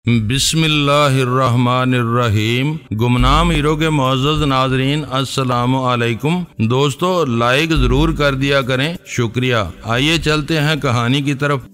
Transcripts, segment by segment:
बिस्मिल्लाहिर्रहमानिर्रहीम। गुमनाम हीरो के मुअज़्ज़ज़ नाज़रीन, अस्सलामु अलैकुम। दोस्तों, लाइक ज़रूर कर दिया करें, शुक्रिया। आइए चलते हैं कहानी की तरफ।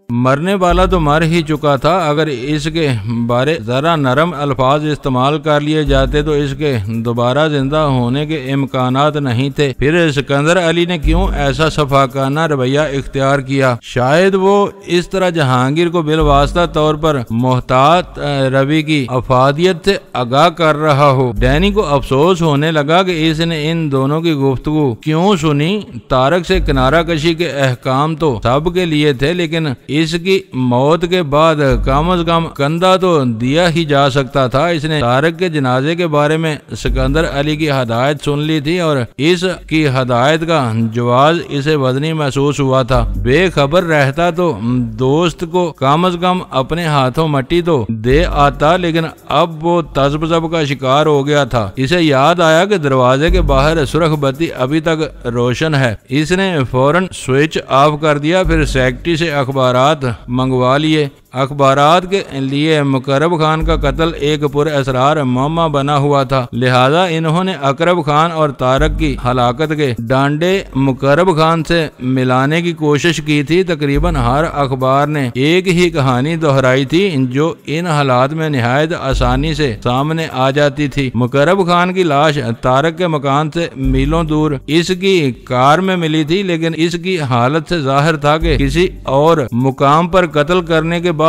मरने वाला तो मर ही चुका था। अगर इसके बारे ज़रा नरम अल्फाज इस्तेमाल कर लिए जाते तो इसके दोबारा जिंदा होने के इम्कानात नहीं थे। फिर सिकंदर अली ने क्यों ऐसा सफाकाना रवैया इख्तियार किया? शायद वो इस तरह जहांगीर को बिलवास्ता तौर पर मोहतात रवि की अफादियत से आगाह कर रहा हो। डैनी को अफसोस होने लगा कि इसने इन दोनों की गुफ्तगू क्यों सुनी। तारक से किनारा कशी के अहकाम तो सब के लिए थे, लेकिन इसकी मौत के बाद कम अज कम कंधा तो दिया ही जा सकता था। इसने तारक के जनाजे के बारे में सिकंदर अली की हदायत सुन ली थी और इसकी हदायत का जवाब इसे वजनी महसूस हुआ था। बेखबर रहता तो दोस्त को कम अज कम अपने हाथों मट्टी तो दे आता, लेकिन अब वो तज़ब्ज़ब का शिकार हो गया था। इसे याद आया कि दरवाजे के बाहर सुर्ख बत्ती अभी तक रोशन है। इसने फौरन स्विच ऑफ कर दिया। फिर सेक्रेटरी से अखबारात मंगवा लिए। अखबारात के लिए मुकर्रब खान का कत्ल एक पुरअसरार मामा बना हुआ था, लिहाजा इन्होंने अकरब खान और तारक की हलाकत के डांडे मुकर्रब खान से मिलाने की कोशिश की थी। तकरीबन हर अखबार ने एक ही कहानी दोहराई थी, जो इन हालात में निहायत आसानी से सामने आ जाती थी। मुकर्रब खान की लाश तारक के मकान से मीलों दूर इसकी कार में मिली थी, लेकिन इसकी हालत से जाहिर था कि किसी और मुकाम पर कत्ल करने के बाद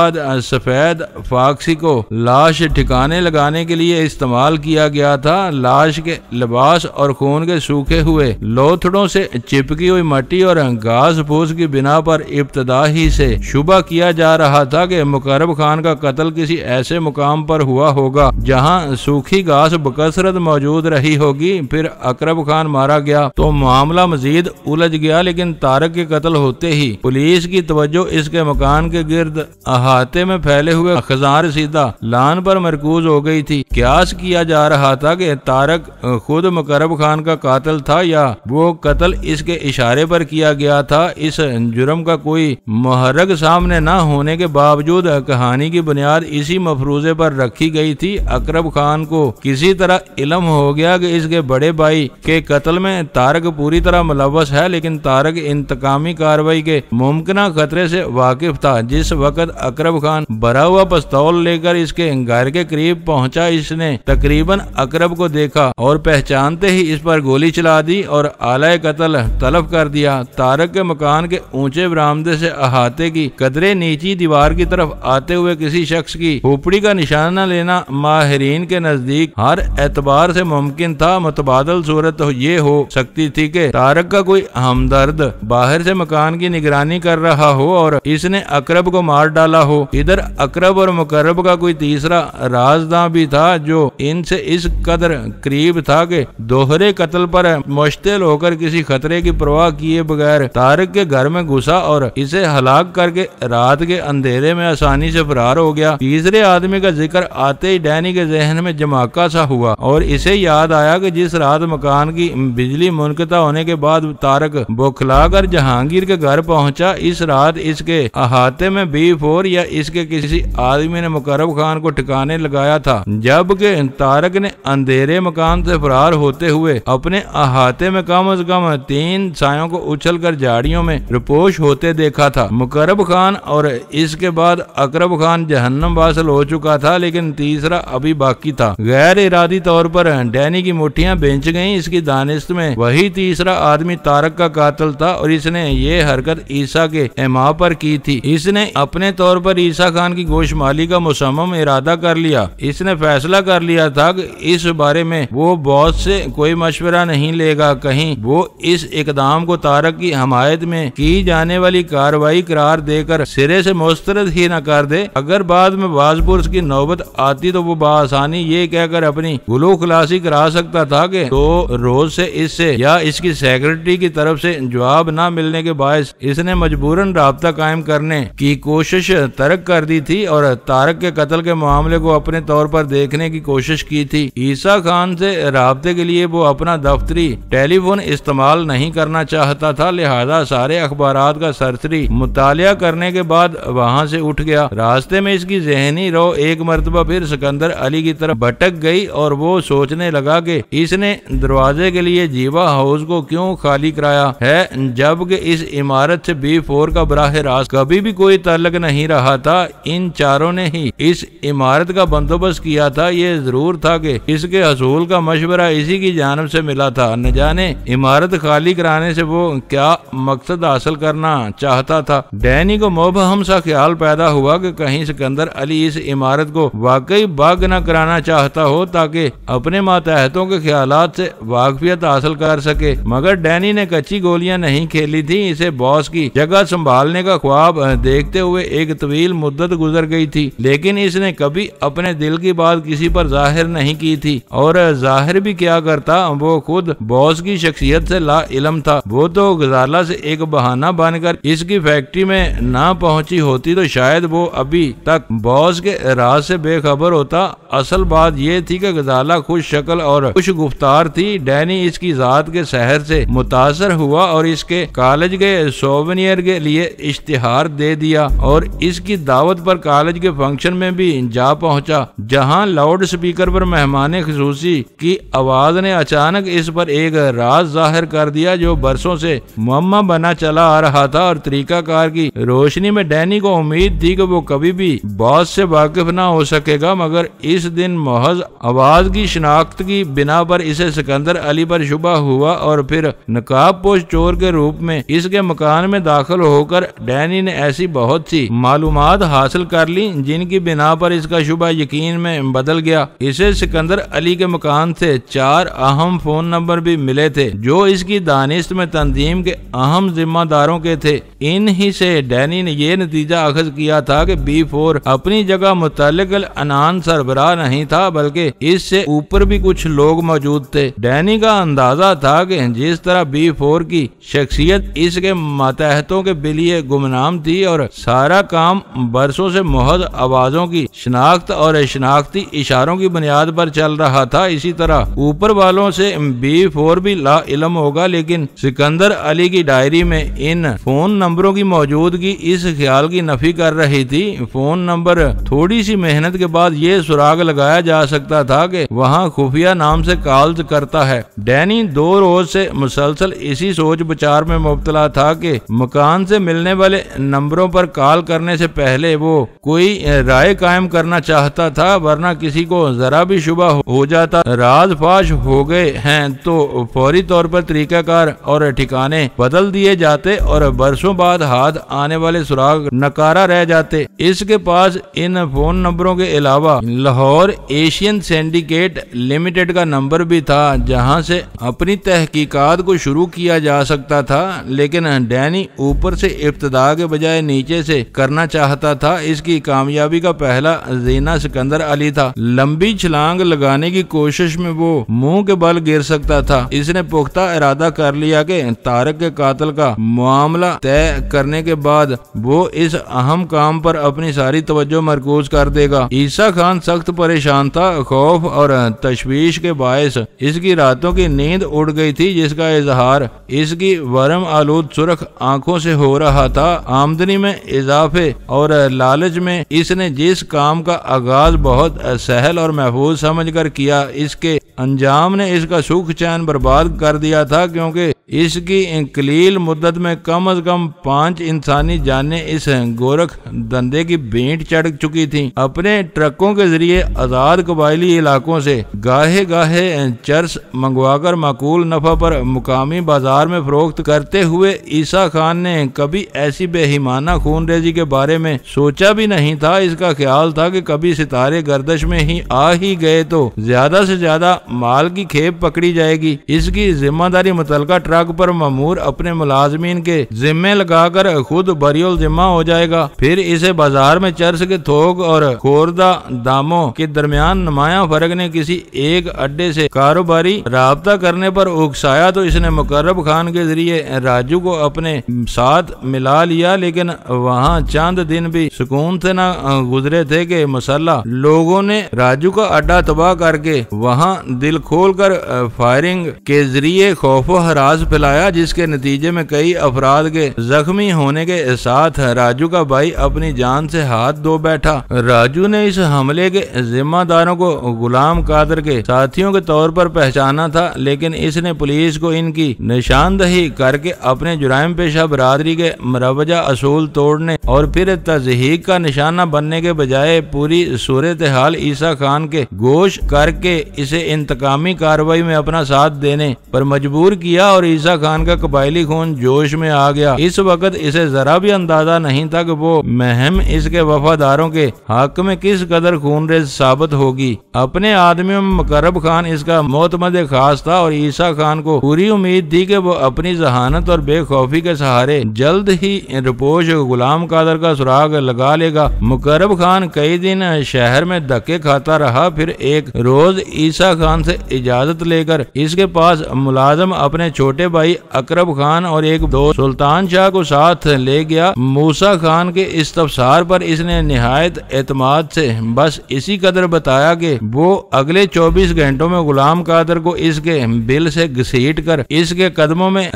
सफेद फाक्सी को लाश ठिकाने लगाने के लिए इस्तेमाल किया गया था। लाश के लिबास और खून के सूखे हुए लोथड़ों से चिपकी हुई मट्टी और घास फूस की बिना पर इब्तदा ही से शुबा किया जा रहा था कि मुकर्रब खान का कत्ल किसी ऐसे मुकाम पर हुआ होगा जहां सूखी घास बकसरत मौजूद रही होगी। फिर अकरब खान मारा गया तो मामला मजीद उलझ गया, लेकिन तारक के कत्ल होते ही पुलिस की तवज्जो इसके मकान के गिर्द अहाते में फैले हुए खजार सीधा लान पर मरकूज हो गई थी। क्यास किया जा रहा था कि तारक खुद मुकर्रब खान का कातिल था या वो कत्ल इसके इशारे पर किया गया था। इस जुर्म का कोई मुहर्रक सामने न होने के बावजूद कहानी की बुनियाद इसी मफरूजे पर रखी गई थी। अकरब खान को किसी तरह इल्म हो गया कि इसके बड़े भाई के कत्ल में तारक पूरी तरह मुलव्वस है, लेकिन तारक इंतकामी कार्रवाई के मुमकिन खतरे से वाकिफ था। जिस वक्त अकरब खान भरा हुआ पिस्तौल लेकर इसके घर के करीब पहुंचा, इसने तकरीबन अकरब को देखा और पहचानते ही इस पर गोली चला दी और आला कत्ल तलब कर दिया। तारक के मकान के ऊंचे बरामदे से अहाते की कदरे नीची दीवार की तरफ आते हुए किसी शख्स की खोपड़ी का निशाना लेना माहिरीन के नजदीक हर एतबार से मुमकिन था। मुतबादल सूरत तो ये हो सकती थी कि तारक का कोई हमदर्द बाहर से मकान की निगरानी कर रहा हो और इसने अकरब को मार डाला हो। इधर अकरब और मुकर्रब का कोई तीसरा राजदां भी था जो इनसे इस कदर करीब था कि दोहरे कत्ल पर मुश्तिल होकर किसी खतरे की परवाह किए बगैर तारक के घर में घुसा और इसे हलाक करके रात के अंधेरे में आसानी से फरार हो गया। तीसरे आदमी का जिक्र आते ही डैनी के जहन में जमाका सा हुआ और इसे याद आया कि जिस रात मकान की बिजली मुनक़ता होने के बाद तारक बौखलाकर जहांगीर के घर पहुंचा, इस रात इसके अहाते में B4 या इसके किसी आदमी ने मुकर्रब खान को ठिकाने लगाया था, जबकि तारक ने अंधेरे मकान से फरार होते हुए अपने अहाते में कम अज कम 3 सायों को उछलकर झाड़ियों में रुपोश होते देखा था। मुकर्रब खान और इसके बाद अकरब खान जहन्नम वासिल हो चुका था, लेकिन तीसरा अभी बाकी था। गैर इरादी तौर पर डैनी की मुठ्ठियां बेंच गईं। इसकी दानिश में वही तीसरा आदमी तारक का कातिल था और इसने ये हरकत ईसा के इमा पर की थी। इसने अपने तौर पर ईसा खान की गोशमाली का मुसम्मम इरादा कर लिया। इसने फैसला कर लिया था कि इस बारे में वो बॉस से कोई मशवरा नहीं लेगा। कहीं वो इस इकदाम को तारक की हमायत में की जाने वाली कार्रवाई करार देकर सिरे से मुस्तरद ही न कर दे। अगर बाद में बाजपुर की नौबत आती तो वो बआसानी ये कहकर अपनी गुलो खुलासी करा सकता था कि 2 रोज से इससे या इसकी सेक्रेटरी की तरफ से जवाब न मिलने के बायस इसने मजबूरन राब्ता कायम करने की कोशिश तर्क कर दी थी और तारक के कत्ल के मामले को अपने तौर पर देखने की कोशिश की थी। ईसा खान से राब्ते के लिए वो अपना दफ्तरी टेलीफोन इस्तेमाल नहीं करना चाहता था, लिहाजा सारे अखबारात का सरसरी मुतालिया करने के बाद वहाँ से उठ गया। रास्ते में इसकी जहनी रो एक मरतबा फिर सिकंदर अली की तरफ भटक गई और वो सोचने लगा कि इसने दरवाजे के लिए जीवा हाउस को क्यों खाली कराया है, जबकि इस इमारत से B4 का बराह रास्त कभी भी कोई ताल्लुक नहीं रहा था। इन चारों ने ही इस इमारत का बंदोबस्त किया था। ये जरूर था कि इसके हसूल का मशवरा इसी की जानिब से मिला था। न जाने इमारत खाली कराने से वो क्या मकसद हासिल करना चाहता था। डैनी को मुबहम सा ख्याल पैदा हुआ कि कहीं सिकंदर अली इस इमारत को वाकई बाग न कराना चाहता हो ताकि अपने मातहतों के ख्यालात से वाकफियत हासिल कर सके। मगर डैनी ने कच्ची गोलियां नहीं खेली थी। इसे बॉस की जगह संभालने का ख्वाब देखते हुए एक तवील मुद्दत गुजर गई थी, लेकिन इसने कभी अपने दिल की बात किसी पर जाहिर नहीं की थी। और जाहिर भी क्या करता, वो खुद बॉस की शख्सियत से ला इल्म था। वो तो गजाला से एक बहाना बनकर इसकी फैक्ट्री में ना पहुंची होती तो शायद वो अभी तक बॉस के राज से बेखबर होता। असल बात ये थी कि गजाला खुश शक्ल और खुश गुफ्तार थी। डैनी इसकी जात के शहर से मुतासर हुआ और इसके कॉलेज के सोवेनियर के लिए इश्तिहार दे दिया और इसकी दावत पर कॉलेज के फंक्शन में भी जा पहुंचा, जहां लाउड स्पीकर पर मेहमान खुसूसी की आवाज ने अचानक इस पर एक राज जाहिर कर दिया जो बरसों से मुअम्मा बना चला आ रहा था। और तरीकाकार की रोशनी में डैनी को उम्मीद थी कि वो कभी भी बॉस से वाकिफ ना हो सकेगा, मगर इस दिन महज आवाज की शिनाख्त की बिना पर इसे सिकंदर अली पर शुबा हुआ और फिर नकाबपोश चोर के रूप में इसके मकान में दाखिल होकर डैनी ने ऐसी बहुत सी मालूमात हासिल कर ली जिनकी बिना पर इसका शुबा यकीन में बदल गया। इसे सिकंदर अली के मकान से 4 अहम फोन नंबर भी मिले थे जो इसकी दानिश में तंजीम के अहम जिम्मेदारों के थे। इन ही से डैनी ने यह नतीजा अखज किया था कि B4 अपनी जगह मुतल्लिक अनान सरबराह नहीं था, बल्कि इससे ऊपर भी कुछ लोग मौजूद थे। डैनी का अंदाजा था कि जिस तरह B4 की शख्सियत इसके मातहतों के लिए गुमनाम थी और सारा काम बरसों से महज आवाजों की शिनाख्त और शिनाख्ती इशारों की बुनियाद पर चल रहा था, इसी तरह ऊपर वालों से B4 भी ला इल्म होगा। लेकिन सिकंदर अली की डायरी में इन फोन नंबरों की मौजूदगी इस ख्याल की नफी कर रही थी। फोन नंबर थोड़ी सी मेहनत के बाद ये सुराग लगाया जा सकता था कि वहाँ खुफिया नाम से कॉल्स करता है। डैनी 2 रोज से मुसलसल इसी सोच विचार में मुब्तला था कि मकान से मिलने वाले नंबरों पर कॉल करने से पहले वो कोई राय कायम करना चाहता था, वरना किसी को जरा भी शुबा हो जाता राज फाश हो गए हैं तो फौरी तौर पर तरीकाकार और ठिकाने बदल दिए जाते और बरसों बाद हाथ आने वाले सुराग नकारा रह जाते। इसके पास इन फोन नंबरों के अलावा लाहौर एशियन सिंडिकेट लिमिटेड का नंबर भी था जहां से अपनी तहकीकात को शुरू किया जा सकता था, लेकिन डैनी ऊपर से इब्तिदा के बजाय नीचे से करना चाहता था। इसकी कामयाबी का पहला जीना सिकंदर अली था। लंबी छलांग लगाने की कोशिश में वो मुंह के बल गिर सकता था। इसने पुख्ता इरादा कर लिया कि तारक के कातिल का मामला तय करने के बाद वो इस अहम काम पर अपनी सारी तवज्जो मरकूज कर देगा। ईसा खान सख्त परेशान था। खौफ और तशवीश के बायस इसकी रातों की नींद उड़ गई थी, जिसका इजहार इसकी वरम आलूद सुरख आंखों से हो रहा था। आमदनी में इजाफे और लालच में इसने जिस काम का आगाज बहुत सहल और महफूज समझकर किया, इसके अंजाम ने इसका सुख चैन बर्बाद कर दिया था, क्योंकि इसकी कलील मुद्दत में कम अज कम 5 इंसानी जानें इस गोरख धंधे की भेंट चढ़ चुकी थीं। अपने ट्रकों के जरिए आजाद कबायली इलाकों से गाहे गाहे चर्स मंगवाकर माकूल नफा पर मुकामी बाजार में फरोख्त करते हुए ईसा खान ने कभी ऐसी बेहिमाना खूनरेजी के बारे में सोचा भी नहीं था। इसका ख्याल था कि कभी सितारे गर्दश में ही आ ही गए तो ज्यादा से ज्यादा माल की खेप पकड़ी जाएगी। इसकी जिम्मेदारी मुतलका ट्रक ट्रक पर मामूर अपने मुलाजमीन के जिम्मे लगाकर खुद बरियोल जिम्मा हो जाएगा। फिर इसे बाजार में चर्च के थोक और खोरदा दामों के दरमियान नुमाया फर्क ने किसी एक अड्डे से कारोबारी राब्ता करने पर उकसाया तो इसने मुकर्रब खान के जरिए राजू को अपने साथ मिला लिया। लेकिन वहाँ चंद दिन भी सुकून से न गुजरे थे कि मसल्ला लोगों ने राजू का अड्डा तबाह करके वहाँ दिल खोल कर फायरिंग के जरिए खौफो हरास फैलाया, जिसके नतीजे में कई अफराद के जख्मी होने के साथ राजू का भाई अपनी जान से हाथ धो बैठा। राजू ने इस हमले के जिम्मेदारों को गुलाम कादर के साथियों के तौर पर पहचाना था, लेकिन इसने पुलिस को इनकी निशानदही करके अपने जुराइम पेशा बरादरी के मरवजा असूल तोड़ने और फिर तज़हीक का निशाना बनने के बजाय पूरी सूरत हाल ईसा खान के गोश करके इसे इंतकामी कार्रवाई में अपना साथ देने पर मजबूर किया और ईसा खान का कबायली खून जोश में आ गया। इस वक्त इसे जरा भी अंदाजा नहीं था कि वो महम इसके वफादारों के हक में किस कदर खूनरेज साबित होगी। अपने आदमियों में मुकर्रब खान इसका मोतमद खास था और ईसा खान को पूरी उम्मीद थी कि वो अपनी जहानत और बेखौफी के सहारे जल्द ही रिपोश गुलाम कादर का सुराग लगा लेगा। मुकर्रब खान कई दिन शहर में धक्के खाता रहा, फिर एक रोज ईसा खान से इजाजत लेकर इसके पास मुलाजम अपने छोटे भाई अकरब खान और एक दोस्त सुल्तान शाह को साथ ले गया। मूसा खान के इस्तफसार पर इसने निहायत एतमाद से बस इसी कदर बताया कि वो अगले 24 घंटों में गुलाम कादर को इसके बिल से घसीट कर इसके कदमों में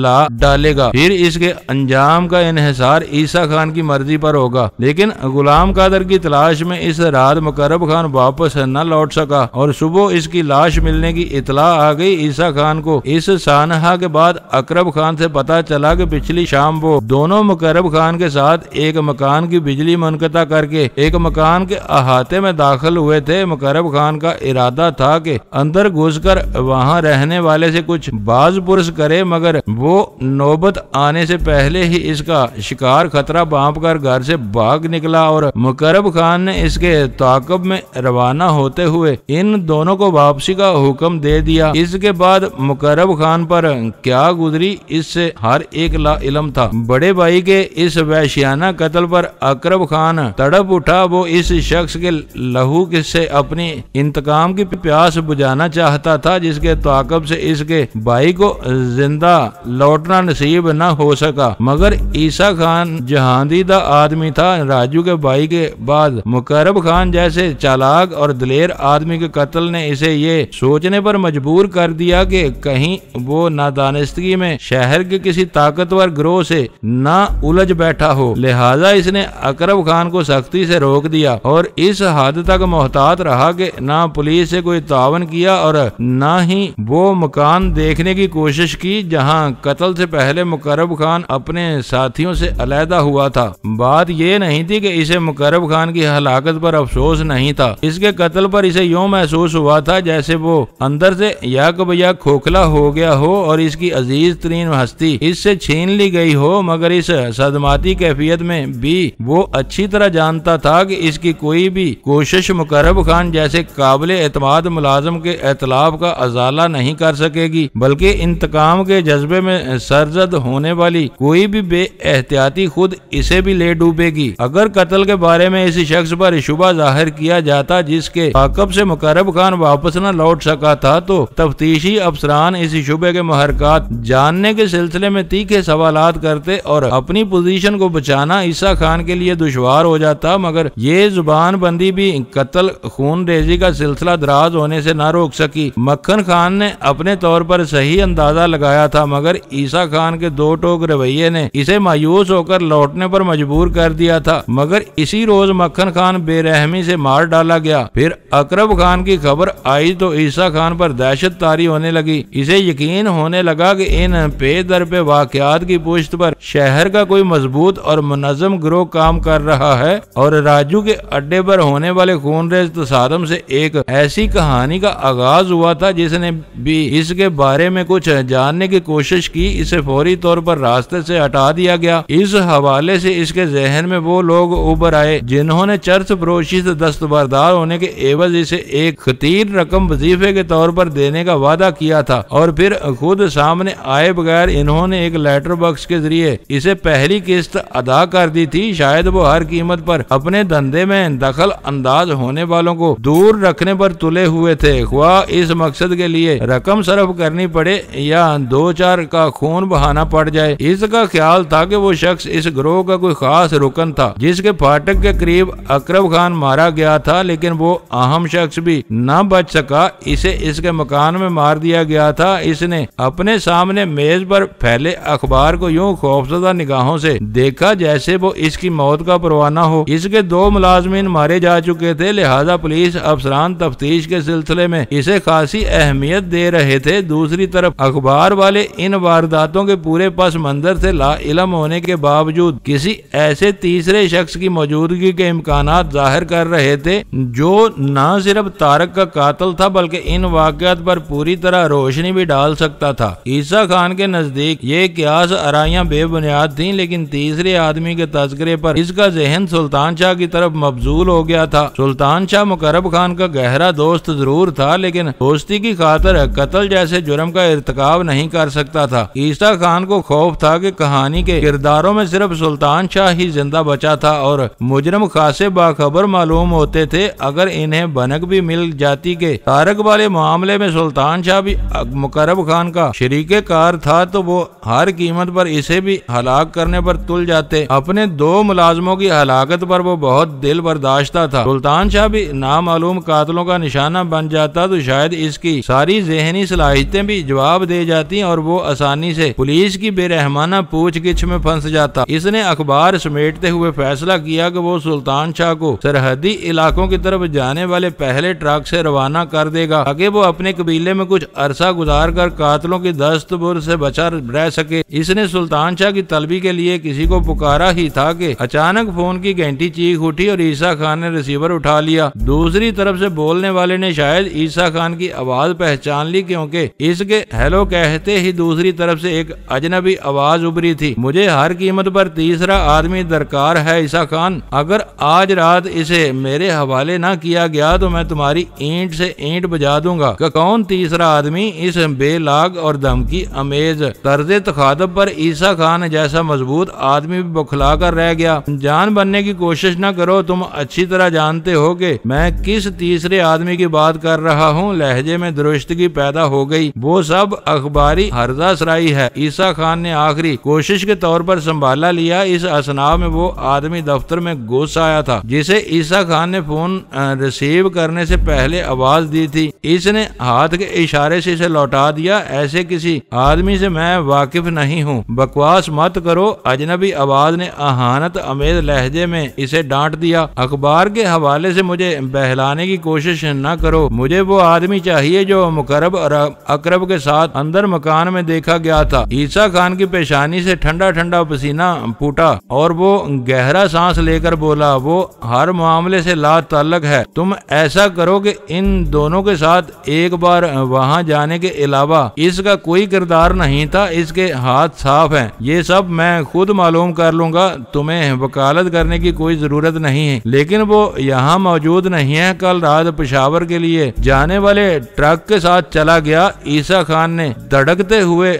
ला डालेगा, फिर इसके अंजाम का इन्हिसार ईसा खान की मर्जी पर होगा। लेकिन गुलाम कादर की तलाश में इस रात मुकर्रब खान वापस न लौट सका और सुबह इसकी लाश मिलने की इतला आ गई। ईसा खान को इस सानहा के बाद अकरब खान से पता चला कि पिछली शाम वो दोनों मुकर्रब खान के साथ एक मकान की बिजली मुनक़ता करके एक मकान के अहाते में दाखिल हुए थे। मुकर्रब खान का इरादा था कि अंदर घुसकर वहां रहने वाले से कुछ बाज पुरस करे, मगर वो नौबत आने से पहले ही इसका शिकार खतरा भांप कर घर से भाग निकला और मुकर्रब खान ने इसके ताक़ब में रवाना होते हुए इन दोनों को वापसी का हुक्म दे दिया। इसके बाद मुकर्रब खान पर क्या गुजरी इससे हर एक ला इल्म था। बड़े भाई के इस वहशियाना कत्ल पर अकरब खान तड़प उठा। वो इस शख्स के लहू से अपनी इंतकाम की प्यास बुझाना चाहता था, जिसके ताक़ब से इसके भाई को जिंदा लौटना नसीब न हो सका। मगर ईसा खान जहांदीदा आदमी था। राजू के भाई के बाद मुकर्रब खान जैसे चालाक और दिलेर आदमी के कत्ल ने इसे ये सोचने पर मजबूर कर दिया कि कहीं वो नादानिस्तगी में शहर के किसी ताकतवर गिरोह से ना उलझ बैठा हो। लिहाजा इसने अकरब खान को सख्ती से रोक दिया और इस हद तक मोहतात रहा कि ना पुलिस से कोई तावन किया और ना ही वो मकान देखने की कोशिश की जहां कत्ल से पहले मुकर्रब खान अपने साथियों से अलहदा हुआ था। बात ये नहीं थी कि इसे मुकर्रब खान की हलाकत पर अफसोस नहीं था। इसके कत्ल पर इसे यूं महसूस हुआ था जैसे वो अंदर से याक खोखला हो गया हो और इसकी अजीज तरीन हस्ती इससे छीन ली गई हो। मगर इस सदमाती कैफियत में भी वो अच्छी तरह जानता था कि इसकी कोई भी कोशिश मुकर्रब खान जैसे काबिल एतमाद मुलाजम के एतलाफ का अजाला नहीं कर सकेगी, बल्कि इंतकाम के जज्बे में सरजद होने वाली कोई भी बेएहतियाती खुद इसे भी ले डूबेगी। अगर कत्ल के बारे में इस शख्स पर शुबा जाहिर किया जाता जिसके ताक़ब से मुकर्रब खान वापस न लौट सका था, तो तफ्तीशी अफसरान इस शुबे के महरकात जानने के सिलसिले में तीखे सवालात करते और अपनी पोजीशन को बचाना ईसा खान के लिए दुश्वार हो जाता। मगर ये जुबान बंदी भी कत्ल खून रेजी का सिलसिला दराज होने से न रोक सकी। मक्खन खान ने अपने तौर पर सही अंदाजा लगाया था, मगर ईसा खान के दो टोक रवैये ने इसे मायूस होकर लौटने पर मजबूर कर दिया था। मगर इसी रोज मक्खन खान बेरहमी से मार डाला गया। फिर अकरब खान की खबर आई तो ईसा खान पर दहशत तारी होने लगी। इसे यकीन होने लगा कि इन पे दर पे वाकयात की पुश्त पर शहर का कोई मजबूत और मुनज़्ज़म गिरोह काम कर रहा है और राजू के अड्डे पर होने वाले खूनरेज तसादम से एक ऐसी कहानी का आगाज हुआ था जिसने भी इसके बारे में कुछ जानने की कोशिश की। इसे फौरी तौर पर रास्ते से हटा दिया गया। इस हवाले से इसके जहन में वो लोग उभर आए जिन्होंने चर्च फरोशी से दस्तबरदार होने के एवज इसे एक खतीर रकम वजीफे के तौर पर देने का वादा किया था और फिर खुद खुद सामने आए बगैर इन्होंने एक लेटर बॉक्स के जरिए इसे पहली किस्त अदा कर दी थी। शायद वो हर कीमत पर अपने धंधे में दखल अंदाज होने वालों को दूर रखने पर तुले हुए थे। ख्वाह इस मकसद के लिए रकम सर्फ करनी पड़े या 2-4 का खून बहाना पड़ जाए, इसका ख्याल था कि वो शख्स इस गिरोह का कोई खास रुकन था जिसके फाटक के करीब अकरब खान मारा गया था, लेकिन वो अहम शख्स भी न बच सका। इसे इसके मकान में मार दिया गया था। इसने अपने सामने मेज पर फैले अखबार को यूं खौफजदा निगाहों से देखा जैसे वो इसकी मौत का परवाना हो। इसके 2 मुलाजमीन मारे जा चुके थे, लिहाजा पुलिस अफसरान तफ्तीश के सिलसिले में इसे खासी अहमियत दे रहे थे। दूसरी तरफ अखबार वाले इन वारदातों के पूरे पस मंजर से लाइलम होने के बावजूद किसी ऐसे तीसरे शख्स की मौजूदगी के इम्कानात जाहिर कर रहे थे जो न सिर्फ तारक का कातिल था बल्कि इन वाकयात पर पूरी तरह रोशनी भी डाल सकता था। ईसा खान के नजदीक ये क्यास आराइयां बेबुनियाद थीं, लेकिन तीसरे आदमी के तस्करे पर इसका जहन सुल्तान शाह की तरफ मबजूल हो गया था। सुल्तान शाह मुकर्रब खान का गहरा दोस्त जरूर था, लेकिन दोस्ती की खातिर कत्ल जैसे जुर्म का इर्तिकाब नहीं कर सकता था। ईसा खान को खौफ था कि कहानी के किरदारों में सिर्फ सुल्तान शाह ही जिंदा बचा था और मुजरिम खासे बाखबर मालूम होते थे। अगर इन्हें भनक भी मिल जाती के तारक वाले मामले में सुल्तान शाह भी मुकर्रब खान का शरीके कार था तो वो हर कीमत पर इसे भी हलाक करने पर तुल जाते। अपने 2 मुलाजमों की हलाकत पर वो बहुत दिल बर्दाश्ता था। सुल्तान शाह भी नामालूम कातलों का निशाना बन जाता तो शायद इसकी सारी ज़हनी सलाहियतें भी जवाब दे जाती और वो आसानी से पुलिस की बेरहमाना पूछगिछ में फंस जाता। इसने अखबार समेटते हुए फैसला किया कि वो सुल्तान शाह को सरहदी इलाकों की तरफ जाने वाले पहले ट्रक से रवाना कर देगा ताकि वो अपने कबीले में कुछ अरसा गुजार कर कातलों की दस्तबुर से बचा रह सके। इसने सुल्तान शाह की तलबी के लिए किसी को पुकारा ही था कि अचानक फोन की घंटी चीख उठी और ईसा खान ने रिसीवर उठा लिया। दूसरी तरफ से बोलने वाले ने शायद ईसा खान की आवाज पहचान ली, क्योंकि इसके हेलो कहते ही दूसरी तरफ से एक अजनबी आवाज उभरी थी। मुझे हर कीमत पर तीसरा आदमी दरकार है ईसा खान। अगर आज रात इसे मेरे हवाले ना किया गया तो मैं तुम्हारी ईंट से ईंट बजा दूंगा। कौन तीसरा आदमी? इस बेलाग और धमकी अमेज तर्जे तखातब पर ईसा खान जैसा मजबूत आदमी भी बौखला कर रह गया। जान बनने की कोशिश न करो, तुम अच्छी तरह जानते हो कि मैं किस तीसरे आदमी की बात कर रहा हूँ। लहजे में दुरुस्तगी पैदा हो गई। वो सब अखबारी हर्जा सराई है। ईसा खान ने आखिरी कोशिश के तौर पर संभाला लिया। इस असनाव में वो आदमी दफ्तर में घुस आया था जिसे ईसा खान ने फोन रिसीव करने से पहले आवाज दी थी। इसने हाथ के इशारे से इसे लौटा दिया। ऐसे किसी आदमी से मैं वाकिफ नहीं हूँ, बकवास मत करो। अजनबी आवाज ने अहानत अमेज लहजे में इसे डांट दिया। अखबार के हवाले से मुझे बहलाने की कोशिश न करो। मुझे वो आदमी चाहिए जो मुकर्रब और अकरब के साथ अंदर मकान में देखा गया था। ईसा खान की पेशानी से ठंडा ठंडा पसीना फूटा और वो गहरा सांस लेकर बोला, वो हर मामले से ला ताल्लुक है। तुम ऐसा करो कि इन दोनों के साथ एक बार वहां जाने के अलावा इसका कोई किरदार नहीं था। इसके हाथ साफ हैं। ये सब मैं खुद मालूम कर लूंगा। तुम्हें वकालत करने की कोई जरूरत नहीं है। लेकिन वो यहाँ मौजूद नहीं है। कल रात पेशावर के लिए जाने वाले ट्रक के साथ चला गया। ईसा खान ने धड़कते हुए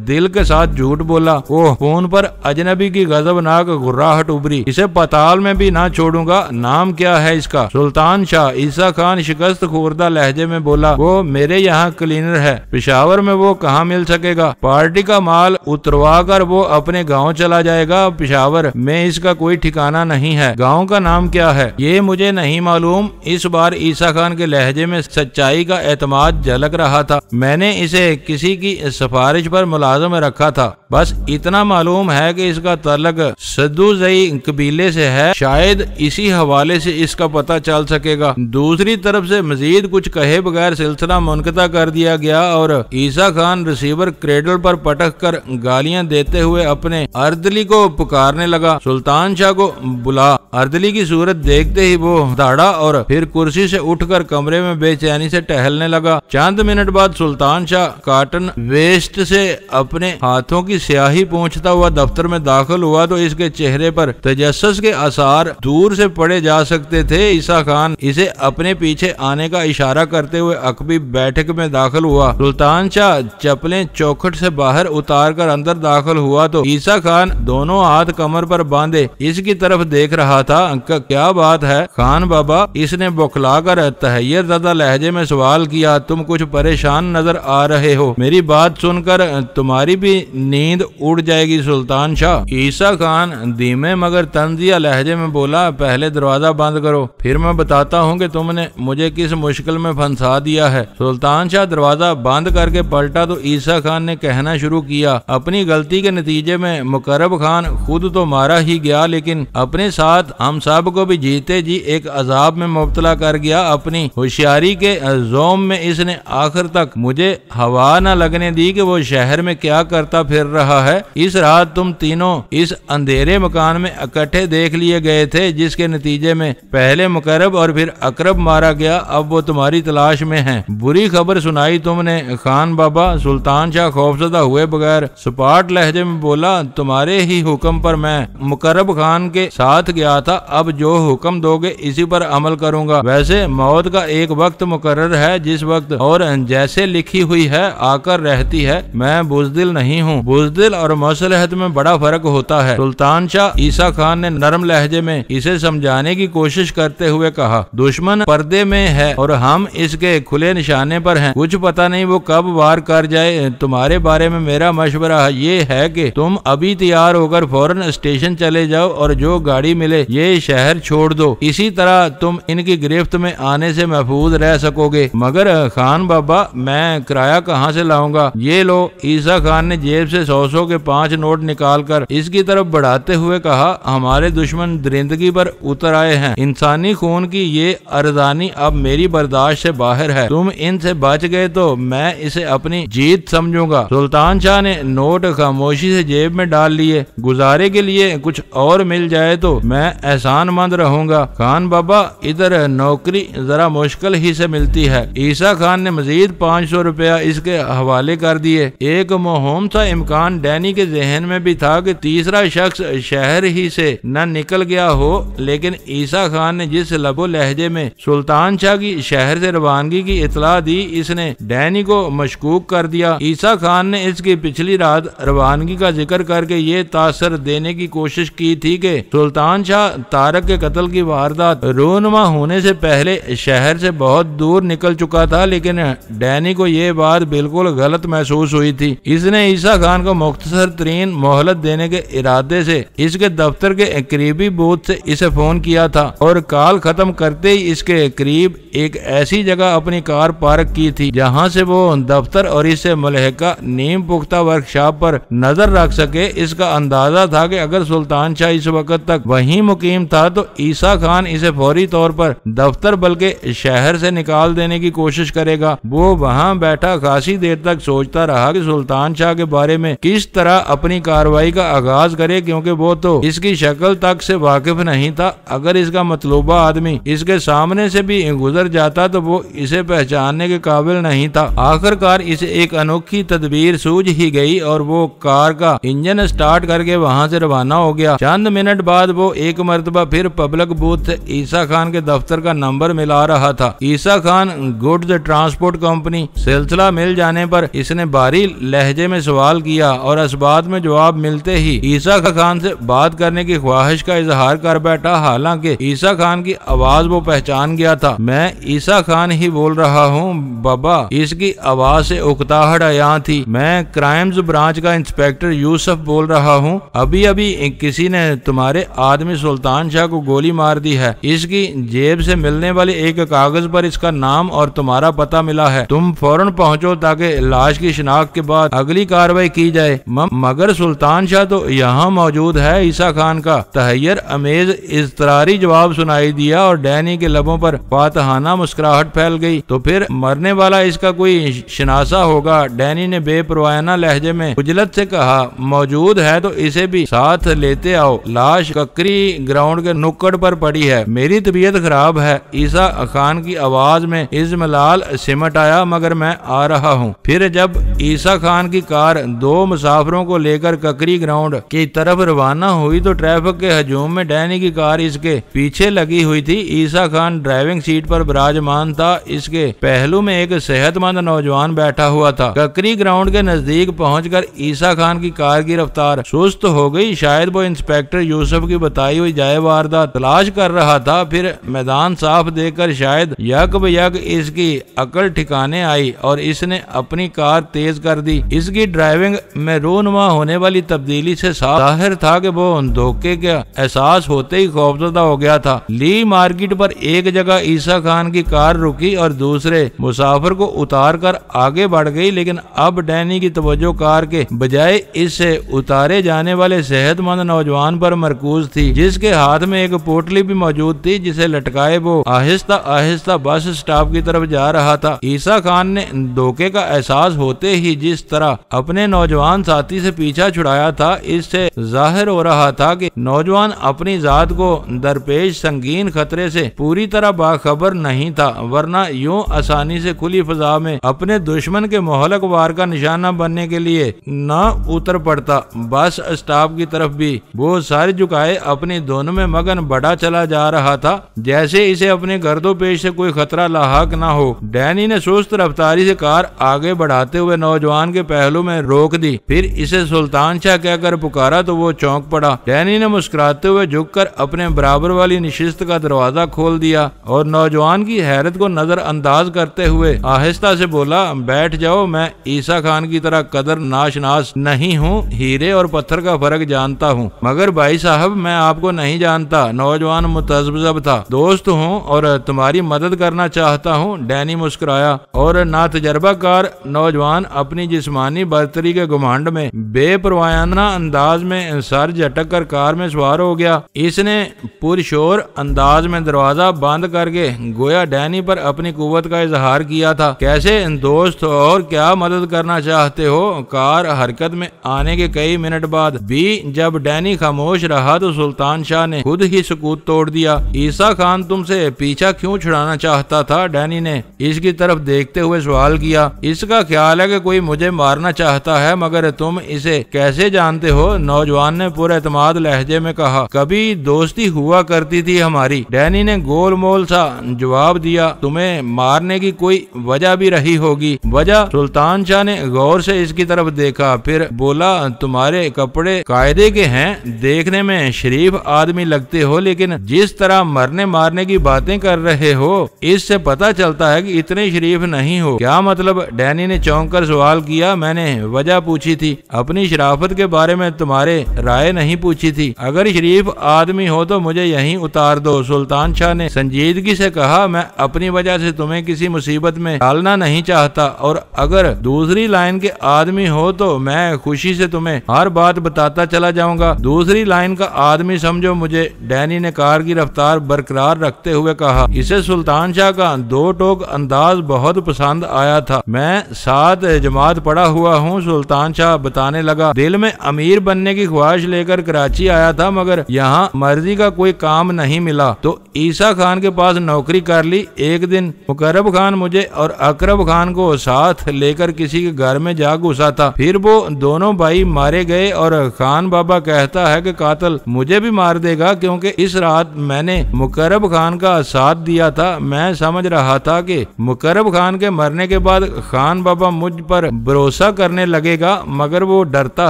दिल के साथ झूठ बोला। वो फोन पर अजनबी की गजबनाक गुर्राहट उभरी। इसे पताल में भी ना छोड़ूंगा। नाम क्या है इसका? सुल्तान शाह। ईसा खान शिकस्त खुर्दा लहजे में बोला, वो मेरे यहाँ क्लीनर है। पेशावर में वो कहाँ मिल सकेगा? पार्टी का माल उतरवा कर वो अपने गांव चला जाएगा। पेशावर में इसका कोई ठिकाना नहीं है। गांव का नाम क्या है? ये मुझे नहीं मालूम। इस बार ईसा खान के लहजे में सच्चाई का एतमाद झलक रहा था। मैंने इसे किसी की सिफारिश पर मुलाजिम रखा था। बस इतना मालूम है कि इसका तल्लक सद्दूजई कबीले से है। शायद इसी हवाले से इसका पता चल सकेगा। दूसरी तरफ से मजीद कुछ कहे बगैर सिलसिला मुनक़ता कर दिया गया और ईसा खान रिसीवर क्रेडल पर पटक कर गालियां देते हुए अपने अर्दली को पुकारने लगा। सुल्तान शाह को बुला। अर्दली की सूरत देखते ही वो दौड़ा और फिर कुर्सी से उठकर कमरे में बेचैनी से टहलने लगा। चंद मिनट बाद सुल्तान शाह कॉटन वेस्ट से अपने हाथों की स्याही पोंछता हुआ दफ्तर में दाखिल हुआ तो इसके चेहरे पर तजस्सुस के आसार दूर से पड़े जा सकते थे। ईसा खान इसे अपने पीछे आने का इशारा करते हुए अकबी बैठक में दाखिल हुआ। सुल्तान शाह चप्पलें चौखट से बाहर उतार कर अंदर दाखिल हुआ तो ईसा खान दोनों हाथ कमर पर बांधे इसकी तरफ देख रहा था। क्या बात है खान बाबा? इसने बौखलाकर तहैयर ज़दा लहजे में सवाल किया। तुम कुछ परेशान नजर आ रहे हो, मेरी बात सुनकर तुम्हारी भी नींद उड़ जाएगी सुल्तान शाह। ईसा खान धीमे मगर तंजिया लहजे में बोला, पहले दरवाजा बंद करो, फिर मैं बताता हूँ कि तुमने मुझे किस मुश्किल में फंसा दिया है। सुल्तान शाह दरवाजा बंद करके पलटा तो ईसा खान ने कहना शुरू किया, अपनी गलती के नतीजे में मुकर्रब खान खुद तो मारा ही गया, लेकिन अपने साथ हम सब को भी जीते जी एक अजाब में मुब्तला कर गया। अपनी होशियारी के जोम में इसने आखिर तक मुझे हवा न लगने दी कि वो शहर में क्या करता फिर रहा है। इस रात तुम तीनों इस अंधेरे मकान में इकट्ठे देख लिए गए थे, जिसके नतीजे में पहले मुकर्रब और फिर अकरब मारा गया। अब वो तुम्हारी तलाश में हैं। बुरी खबर सुनाई तुमने खान बाबा? सुल्तान शाह खौफजदा हुए बगैर सपाट लहजे में बोला, तुम्हारे ही हुक्म पर मैं मुकर्रब खान के साथ गया था, अब जो हुक्म दोगे इसी पर अमल करूंगा। वैसे मौत का एक वक्त मुकर्रर है, जिस वक्त और जैसे लिखी हुई है आकर रहती है। मैं बुज़दिल नहीं हूँ, बुज़दिल और मसलहत में बड़ा फर्क होता है। सुल्तान शाह ईसा खान ने नरम लहजे में इसे समझाने की कोशिश करते हुए कहा, दुश्मन पर्दे में है और हम इसके खुले निशाने पर हैं, कुछ पता नहीं वो कब वार कर जाए। तुम्हारे बारे में मेरा मशवरा ये है कि तुम अभी तैयार होकर फौरन स्टेशन चले जाओ और जो गाड़ी मिले ये शहर छोड़ दो, इसी तरह तुम इनकी गिरफ्त में आने से महफूज रह सकोगे। मगर खान बाबा मैं किराया कहाँ से लाऊंगा? ये लो। ईसा खान ने जेब से 100 के 5 नोट निकालकर इसकी तरफ बढ़ाते हुए कहा, हमारे दुश्मन दरिंदगी पर उतर आए हैं, इंसानी खून की ये अरजानी अब मेरी बर्दाश्त से बाहर है। तुम इनसे बच गए तो मैं इसे अपनी जीत समझूंगा। सुल्तान शाह ने नोट खामोशी से जेब में डाल लिए। गुजारे के लिए कुछ और मिल जाए तो मैं एहसानमंद रहूंगा। खान बाबा इधर नौकरी जरा मुश्किल ही से मिलती है। ईसा खान ने मजीद 500 रुपया इसके हवाले कर दिए। एक मुहिम सा इम्कान डैनी के जहन में भी था कि तीसरा शख्स शहर ही से न निकल गया हो, लेकिन ईसा खान ने जिस लबो लहजे में सुल्तान शाह की शहर से रवानगी की इतला दी, इसने डैनी को मशकूक कर दिया। ईसा खान ने इसकी पिछली रात रवानगी का जिक्र करके ये तासर देने की कोशिश की थी कि सुल्तान शाह तारक के कत्ल की वारदात रूनुमा होने से पहले शहर से बहुत दूर निकल चुका था, लेकिन डैनी को ये बात बिल्कुल गलत महसूस हुई थी। इसने ईसा खान को मुख्तसर तरीन मोहलत देने के इरादे से इसके दफ्तर के करीबी बूथ से इसे फोन किया था और कॉल खत्म करते ही इसके करीब एक ऐसी जगह अपनी कार पार्क की थी जहां से वो दफ्तर और इससे मुल्हिका नीम पुख्ता वर्कशॉप पर नजर रख सके। इसका अंदाजा था कि अगर सुल्तान शाह इस वक्त तक वहीं मुकीम था तो ईसा खान इसे फौरी तौर पर दफ्तर बल्कि शहर से निकाल देने की कोशिश करेगा। वो वहां बैठा खासी देर तक सोचता रहा कि सुल्तान शाह के बारे में किस तरह अपनी कार्रवाई का आगाज करे, क्योंकि वो तो इसकी शक्ल तक से वाकिफ नहीं था। अगर इसका मतलूबा आदमी इसके सामने से भी गुजर जाता तो वो इसे पहचानने के काबिल नहीं था। आखिरकार इसे एक अनोखी तदबीर सूझ ही गई और वो कार का इंजन स्टार्ट करके वहां से रवाना हो गया। चंद मिनट बाद वो एक मर्तबा फिर पब्लिक बूथ से ईसा खान के दफ्तर का नंबर मिला रहा था। ईसा खान गुड्स ट्रांसपोर्ट कंपनी। सिलसिला मिल जाने पर इसने भारी लहजे में सवाल किया और इस बात में जवाब मिलते ही ईसा खान से बात करने की ख्वाहिश का इजहार कर बैठा। हालांकि ईसा खान की आवाज वो पहचान गया था। मैं ईसा खान ही बोल रहा हूँ बाबा। इसकी आवाज से उकताहट आया थी। मैं क्राइम्स ब्रांच का इंस्पेक्टर यूसुफ बोल रहा हूँ। अभी अभी किसी ने तुम्हारे आदमी सुल्तान शाह को गोली मार दी है। इसकी जेब से मिलने वाले एक कागज पर इसका नाम और तुम्हारा पता मिला है। तुम फौरन पहुँचो ताकि लाश की शिनाख्त के बाद अगली कार्रवाई की जाए। मगर सुल्तान शाह तो यहाँ मौजूद है। ईसा खान का तहैयर अमेज इज़तरारी जवाब सुनाई दिया और डैनी के लबों पर फातहाना मुस्कुराहट फैल गई। तो फिर मरने वाला इसका कोई शनासा होगा। डैनी ने बेपरवाना लहजे में उजलत से कहा, मौजूद है तो इसे भी साथ लेते आओ। लाश ककरी ग्राउंड के नुक्कड़ पर पड़ी है। मेरी तबीयत खराब है। ईसा खान की आवाज में इज़्मलाल सिमट आया, मगर मैं आ रहा हूँ। फिर जब ईसा खान की कार 2 मुसाफिरों को लेकर ककरी ग्राउंड की तरफ रवाना हुई तो ट्रैफिक के हजूम में डैनी की कार इसके पीछे लगी हुई थी। ईसा खान ड्राइविंग सीट पर विराजमान था। इसके पहलू में एक सेहतमंद नौजवान बैठा हुआ था। ककरी ग्राउंड के नजदीक पहुंचकर ईसा खान की कार की रफ्तार सुस्त हो गई। शायद वो इंस्पेक्टर यूसुफ की बताई हुई जाए वारदात तलाश कर रहा था। फिर मैदान साफ देखकर शायद यक बयक इसकी अकल ठिकाने आई और इसने अपनी कार तेज कर दी। इसकी ड्राइविंग में रूनुमा होने वाली तब्दीली से जाहिर था कि वो धोखे का एहसास होते ही खौफजदा हो गया था। ली मार्केट पर एक जगह ईसा खान की कार रुकी और दूसरे मुसाफिर को उतार कर आगे बढ़ गई, लेकिन अब डैनी की तवज्जो कार के बजाय इससे उतारे जाने वाले सेहतमंद नौजवान पर मरकूज थी, जिसके हाथ में एक पोटली भी मौजूद थी जिसे लटकाए वो आहिस्ता आहिस्ता बस स्टॉप की तरफ जा रहा था। ईसा खान ने धोखे का एहसास होते ही जिस तरह अपने नौजवान साथी से पीछा छुड़ाया था, इससे जाहिर हो रहा था कि नौजवान अपनी जात को दरपेश संगीन खतरे से पूरी तरह बाखबर नहीं था, वरना यूं आसानी से खुली फजा में अपने दुश्मन के मोहलक वार का निशाना बनने के लिए न उतर पड़ता। बस स्टॉप की तरफ भी वो सर झुकाए अपनी धुन में मगन बढ़ा चला जा रहा था, जैसे इसे अपने गर्दोपेश से कोई खतरा लाहक न हो। डैनी ने सुस्त रफ्तारी से कार आगे बढ़ाते हुए नौजवान के पहलू में रोक दी, फिर इसे सुल्तान शाह कहकर पुकारा तो वो चौंक पड़ा। डैनी ने मुस्कुराते हुए झुककर अपने बराबर वाली निशिस्त का दरवाजा खोल दिया और नौजवान की हैरत को नजरअंदाज करते हुए आहिस्ता से बोला, बैठ जाओ, मैं ईसा खान की तरह कदर नाशनास नहीं हूँ, हीरे और पत्थर का फर्क जानता हूँ। मगर भाई साहब, मैं आपको नहीं जानता। नौजवान मुतज़ब्ज़ब था। दोस्त हूँ और तुम्हारी मदद करना चाहता हूँ। डैनी मुस्कुराया और नातजर्बाकार नौजवान अपनी जिस्मानी बर्तरी के घुमांड में बेपरवाना अंदाज में सर झटक कर कार में सवार हो गया। इसने पुरशोर अंदाज में दरवाजा बंद करके गोया डैनी पर अपनी कुव्वत का इजहार किया था। कैसे दोस्त, और क्या मदद करना चाहते हो? कार हरकत में आने के कई मिनट बाद भी जब डैनी खामोश रहा तो सुल्तान शाह ने खुद ही सुकूत तोड़ दिया। ईसा खान तुमसे पीछा क्यों छुड़ाना चाहता था? डैनी ने इसकी तरफ देखते हुए सवाल किया। इसका ख्याल है कि कोई मुझे मारना चाहता है, मगर तुम इसे कैसे जानते हो? नौजवान ने पूरे एतमाद लहजे में कहा। कभी दोस्ती हुआ करती थी हमारी। डैनी ने गोलमोल सा जवाब दिया। तुम्हें मारने की कोई वजह भी रही होगी। वजह? सुल्तान शाह ने गौर से इसकी तरफ देखा, फिर बोला, तुम्हारे कपड़े कायदे के हैं, देखने में शरीफ आदमी लगते हो, लेकिन जिस तरह मरने मारने की बातें कर रहे हो इससे पता चलता है कि इतने शरीफ नहीं हो। क्या मतलब? डैनी ने चौंक कर सवाल किया। मैंने वजह पूछी थी, अपनी शराफत के बारे में तुम्हारे राय नहीं पूछी थी। अगर शरीफ आदमी हो तो मुझे यहीं उतार दो। सुल्तान शाह ने संजीदगी से कहा, मैं अपनी वजह से तुम्हें किसी मुसीबत में डालना नहीं चाहता, और अगर दूसरी लाइन के आदमी हो तो मैं खुशी से तुम्हें हर बात बताता चला जाऊंगा। दूसरी लाइन का आदमी समझो मुझे। डैनी ने कार की रफ्तार बरकरार रखते हुए कहा। इसे सुल्तान शाह का दो टोक अंदाज बहुत पसंद आया था। मैं 7 जमात पढ़ा हुआ हूँ, सुल्तान शाह बताने लगा। दिल में अमीर बनने की ख्वाहिश लेकर कराची आया था, मगर यहाँ मर्जी का कोई काम नहीं मिला तो ईसा खान के पास नौकरी कर ली। एक दिन मुकर्रब खान मुझे और अकरब खान को साथ लेकर किसी के घर में जा घुसा था। फिर वो दोनों भाई मारे गए और खान बाबा कहता है कि कातिल मुझे भी मार देगा, क्योंकि इस रात मैंने मुकर्रब खान का साथ दिया था। मैं समझ रहा था कि मुकर्रब खान के मरने के बाद खान बाबा मुझ पर भरोसा करने लगेगा, मगर वो डरता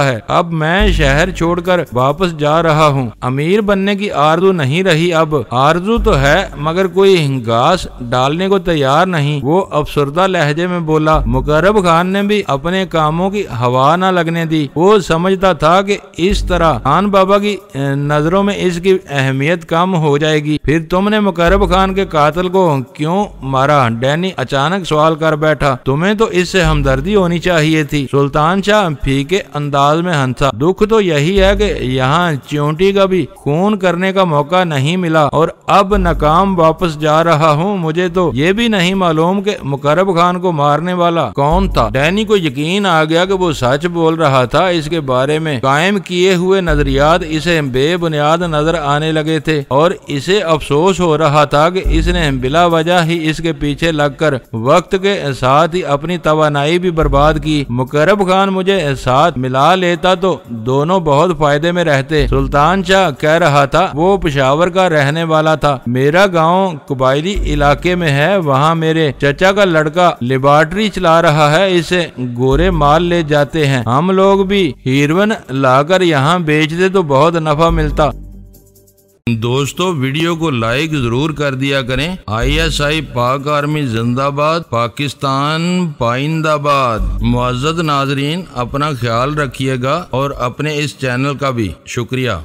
है। अब मैं शहर छोड़कर वापस जा रहा हूँ। अमीर बनने की आरज़ू नहीं रही। अब आरज़ू तो है, मगर कोई घास डालने को तैयार नहीं। वो अफसरदा लहजे में बोला। मुकर्रब खान ने भी अपने कामों की हवा न लगने दी। वो समझता था कि इस तरह खान बाबा की नजरों में इसकी अहमियत कम हो जाएगी। फिर तुमने मुकर्रब खान के कातिल को क्यों मारा? डैनी अचानक सवाल कर बैठा। तुम्हें तो इससे हमदर्दी होनी चाहिए थी। सुल्तान शाह फीके अंदाज में हंसा। दुख तो यही है कि यहाँ च्योंटी का भी खून करने का मौका नहीं मिला और अब नाकाम वापस जा रहा हूँ। मुझे तो ये भी नहीं मालूम कि मुकर्रब खान को मारने वाला कौन था। डैनी को यकीन आ गया कि वो सच बोल रहा था। इसके बारे में कायम किए हुए नजरियात इसे बेबुनियाद नजर आने लगे थे और इसे अफसोस हो रहा था कि इसने बिला वजह ही इसके पीछे लगकर वक्त के साथ ही अपनी तवानाई भी बर्बाद की। मुकर्रब खान मुझे साथ मिला लेता तो दोनों बहुत फायदे में रहते। सुल्तान शाह कह रहा था। वो पेशावर का रहने वाला था। मेरा गांव कबायली इलाके में है। वहाँ मेरे चचा का लड़का लेबॉर्ट्री चला रहा है, इसे गोरे माल ले जाते हैं। हम लोग भी हीरोइन लाकर यहाँ बेचते तो बहुत नफा मिलता। दोस्तों वीडियो को लाइक जरूर कर दिया करें। ISI पाक आर्मी जिंदाबाद, पाकिस्तान पाइंदाबाद। मुअज़्ज़ज़ नाज़रीन, अपना ख्याल रखिएगा और अपने इस चैनल का भी शुक्रिया।